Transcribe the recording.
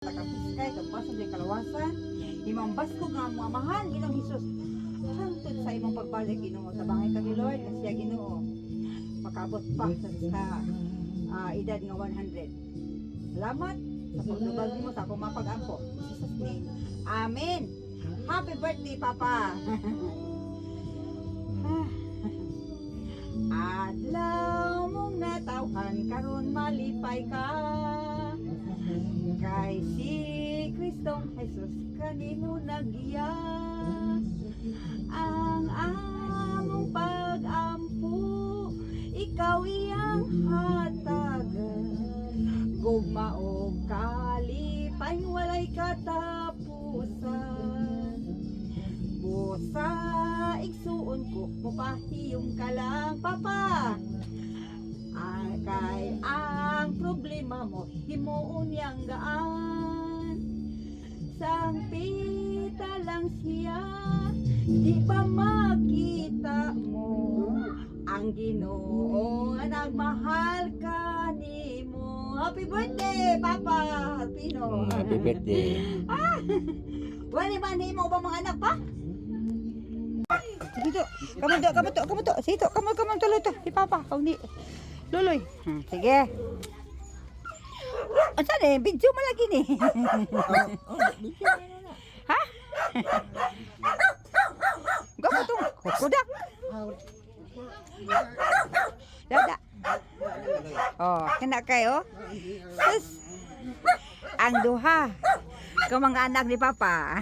Tagapiskay, kagpasok sa kalawasan, imong basko nga mga mahal, Ginoong Hesus. Hangtod sa imong pagbalik, Ginoo, tabangay kami, Lord, na siya, Ginoo. Makabot pa sa edad nga 100. Salamat sa pagdubag mo sa akong mapag-ampo. In Jesus' name. Amen. Happy birthday, Papa. Adlaw mong natawhan karon malipay ka. Kay si Kristong Jesus kanimo nagiya. Ang among pag-ampo ikaw iyang hatagan. Gugma o kalipay walay katapusan. Busa igsuon ko mupahiyom ka lang, Papa. Kay ang problema mo himuon yang gaan. Sangpita lang siya, di ba makita mo ang Ginoo nga nagmahal ka nimo. Happy birthday, Papa Pino. Happy birthday. Wala ba nimo ba mga anak pa? Sige to, kamu to. Sige to, kamu tuloy to. Si Papa, kau ni. Luloy. Sige. Asa ni? Video mo lagi ni. Ha? Kamu to. Kudak. Dada. Oh, kena kayo. Sus. Ang duha. Kau mga anak ni Papa.